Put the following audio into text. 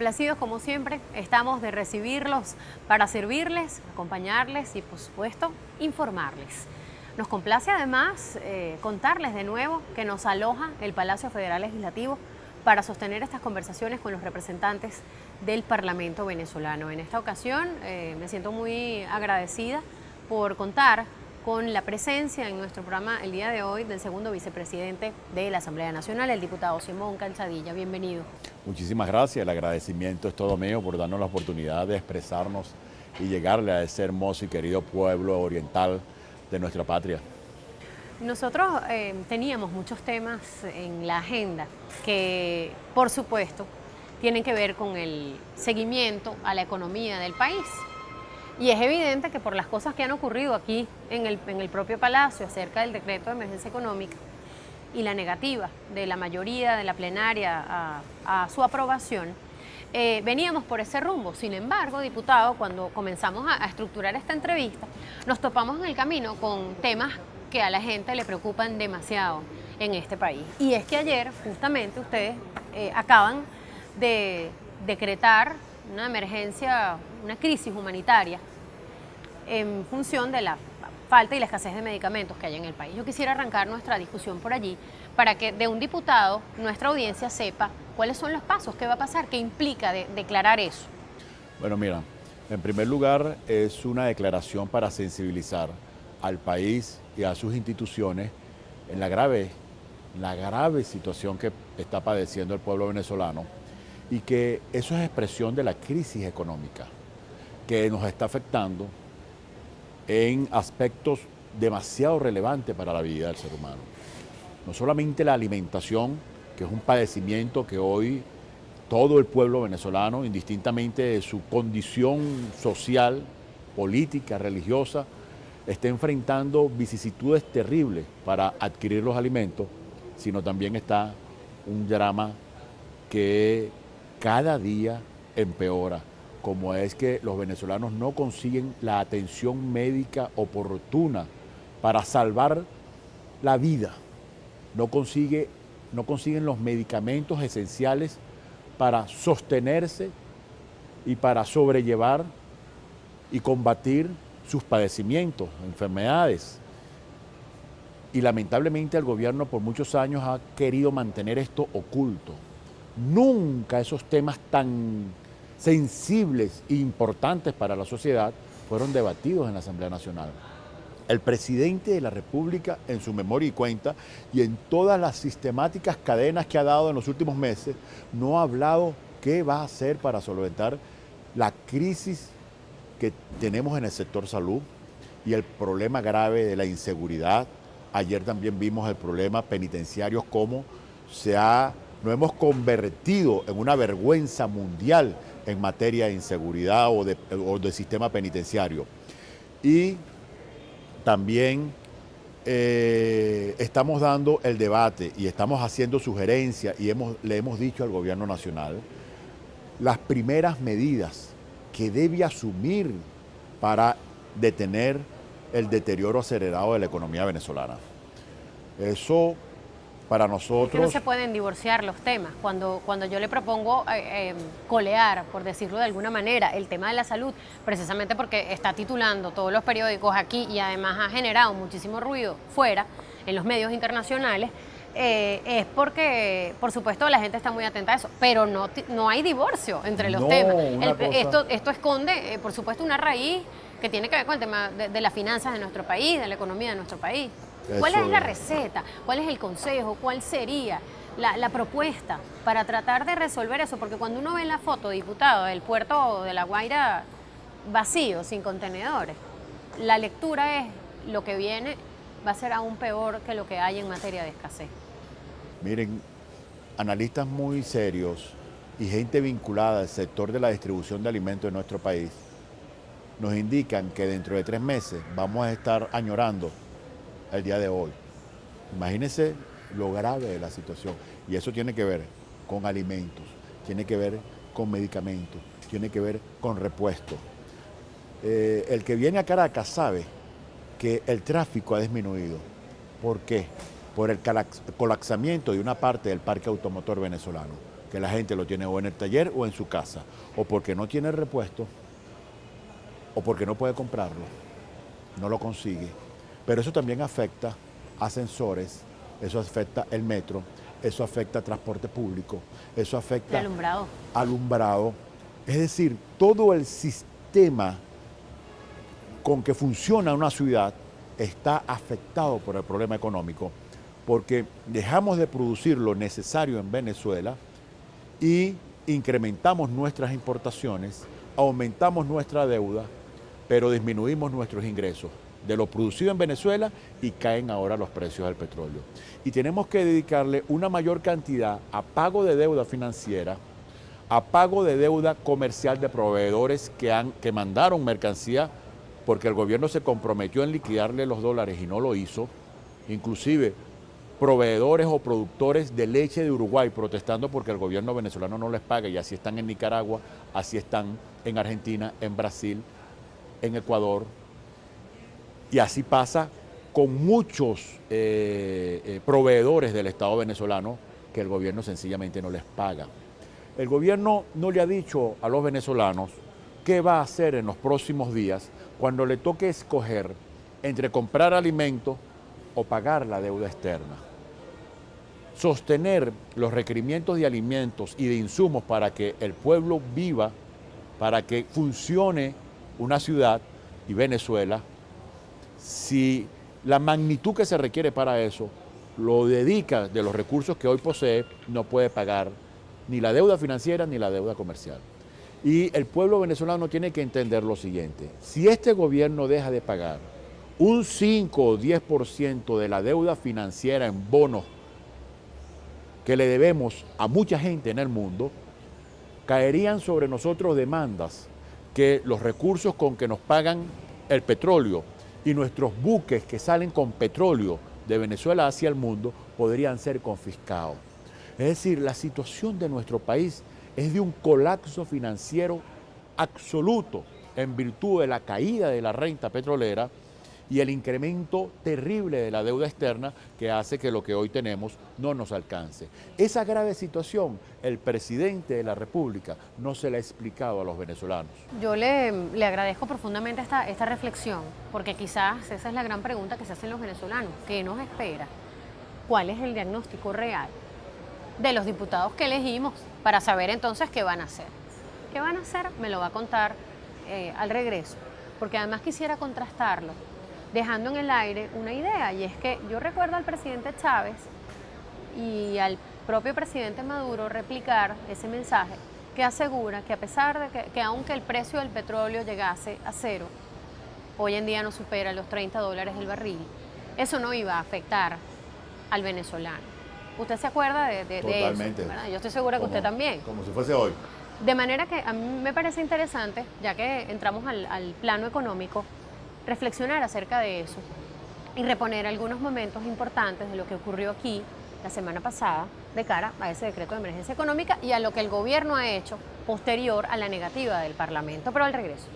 complacidos como siempre, estamos de recibirlos para servirles, acompañarles y por supuesto informarles. Nos complace además contarles de nuevo que nos aloja el Palacio Federal Legislativo para sostener estas conversaciones con los representantes del Parlamento venezolano. En esta ocasión me siento muy agradecida por contar con la presencia en nuestro programa el día de hoy del segundo vicepresidente de la Asamblea Nacional, el diputado Simón Calzadilla. Bienvenido. Muchísimas gracias, el agradecimiento es todo mío por darnos la oportunidad de expresarnos y llegarle a ese hermoso y querido pueblo oriental de nuestra patria. Nosotros teníamos muchos temas en la agenda que, por supuesto, tienen que ver con el seguimiento a la economía del país. Y es evidente que por las cosas que han ocurrido aquí en el propio Palacio acerca del decreto de emergencia económica y la negativa de la mayoría de la plenaria a su aprobación, veníamos por ese rumbo. Sin embargo, diputado, cuando comenzamos a estructurar esta entrevista, nos topamos en el camino con temas que a la gente le preocupan demasiado en este país. Y es que ayer, justamente, ustedes acaban de decretar una emergencia, una crisis humanitaria en función de la falta y la escasez de medicamentos que hay en el país. Yo quisiera arrancar nuestra discusión por allí para que de un diputado nuestra audiencia sepa cuáles son los pasos, qué va a pasar, qué implica declarar eso. Bueno, mira, en primer lugar es una declaración para sensibilizar al país y a sus instituciones en la grave situación que está padeciendo el pueblo venezolano y que eso es expresión de la crisis económica que nos está afectando en aspectos demasiado relevantes para la vida del ser humano. No solamente la alimentación, que es un padecimiento que hoy todo el pueblo venezolano, indistintamente de su condición social, política, religiosa, está enfrentando vicisitudes terribles para adquirir los alimentos, sino también está un drama que cada día empeora, como es que los venezolanos no consiguen la atención médica oportuna para salvar la vida, no consiguen los medicamentos esenciales para sostenerse y para sobrellevar y combatir sus padecimientos, enfermedades. Y lamentablemente el gobierno por muchos años ha querido mantener esto oculto. Nunca esos temas tan sensibles e importantes para la sociedad fueron debatidos en la Asamblea Nacional. El presidente de la República, en su memoria y cuenta, y en todas las sistemáticas cadenas que ha dado en los últimos meses, no ha hablado qué va a hacer para solventar la crisis que tenemos en el sector salud y el problema grave de la inseguridad. Ayer también vimos el problema penitenciario, cómo nos hemos convertido en una vergüenza mundial en materia de inseguridad o de sistema penitenciario. Y también estamos dando el debate y estamos haciendo sugerencias y le hemos dicho al gobierno nacional las primeras medidas que debe asumir para detener el deterioro acelerado de la economía venezolana. Eso para nosotros... Que no se pueden divorciar los temas. Cuando yo le propongo colear, por decirlo de alguna manera, el tema de la salud, precisamente porque está titulando todos los periódicos aquí y además ha generado muchísimo ruido fuera, en los medios internacionales, es porque, por supuesto, la gente está muy atenta a eso, pero no hay divorcio entre los temas. Esto esconde, por supuesto, una raíz que tiene que ver con el tema de las finanzas de nuestro país, de la economía de nuestro país. ¿Cuál es la receta? ¿Cuál es el consejo? ¿Cuál sería la propuesta para tratar de resolver eso? Porque cuando uno ve la foto, diputado, del puerto de La Guaira vacío, sin contenedores, la lectura es lo que viene va a ser aún peor que lo que hay en materia de escasez. Miren, analistas muy serios y gente vinculada al sector de la distribución de alimentos en nuestro país nos indican que dentro de 3 meses vamos a estar añorando el día de hoy. Imagínense lo grave de la situación. Y eso tiene que ver con alimentos, tiene que ver con medicamentos, tiene que ver con repuestos. El que viene a Caracas sabe que el tráfico ha disminuido. ¿Por qué? Por el colapsamiento de una parte del parque automotor venezolano. que la gente lo tiene o en el taller o en su casa, o porque no tiene repuesto, o porque no puede comprarlo, no lo consigue. Pero eso también afecta ascensores, eso afecta el metro, eso afecta transporte público, eso afecta El alumbrado. Es decir, todo el sistema con que funciona una ciudad está afectado por el problema económico, porque dejamos de producir lo necesario en Venezuela y incrementamos nuestras importaciones, aumentamos nuestra deuda, pero disminuimos nuestros ingresos de lo producido en Venezuela y caen ahora los precios del petróleo. Y tenemos que dedicarle una mayor cantidad a pago de deuda financiera, a pago de deuda comercial de proveedores que mandaron mercancía porque el gobierno se comprometió en liquidarle los dólares y no lo hizo, inclusive proveedores o productores de leche de Uruguay protestando porque el gobierno venezolano no les paga, y así están en Nicaragua, así están en Argentina, en Brasil, en Ecuador, y así pasa con muchos proveedores del Estado venezolano que el gobierno sencillamente no les paga. El gobierno no le ha dicho a los venezolanos qué va a hacer en los próximos días cuando le toque escoger entre comprar alimentos o pagar la deuda externa. Sostener los requerimientos de alimentos y de insumos para que el pueblo viva, para que funcione una ciudad y Venezuela, si la magnitud que se requiere para eso lo dedica de los recursos que hoy posee, no puede pagar ni la deuda financiera ni la deuda comercial. Y el pueblo venezolano tiene que entender lo siguiente: si este gobierno deja de pagar un 5 o 10% de la deuda financiera en bonos que le debemos a mucha gente en el mundo, caerían sobre nosotros demandas que los recursos con que nos pagan el petróleo y nuestros buques que salen con petróleo de Venezuela hacia el mundo podrían ser confiscados. Es decir, la situación de nuestro país es de un colapso financiero absoluto en virtud de la caída de la renta petrolera y el incremento terrible de la deuda externa que hace que lo que hoy tenemos no nos alcance. Esa grave situación, el presidente de la República no se la ha explicado a los venezolanos. Yo le agradezco profundamente esta reflexión, porque quizás esa es la gran pregunta que se hacen los venezolanos. ¿Qué nos espera? ¿Cuál es el diagnóstico real de los diputados que elegimos para saber entonces qué van a hacer? ¿Qué van a hacer? Me lo va a contar al regreso, porque además quisiera contrastarlo, dejando en el aire una idea, y es que yo recuerdo al presidente Chávez y al propio presidente Maduro replicar ese mensaje que asegura que a pesar de que aunque el precio del petróleo llegase a cero, hoy en día no supera los $30 el barril, eso no iba a afectar al venezolano. ¿Usted se acuerda de Totalmente. eso? ¿Verdad? Yo estoy segura que usted también. Como si fuese hoy. De manera que a mí me parece interesante, ya que entramos al plano económico, reflexionar acerca de eso y reponer algunos momentos importantes de lo que ocurrió aquí la semana pasada de cara a ese decreto de emergencia económica y a lo que el gobierno ha hecho posterior a la negativa del Parlamento. Pero al regreso.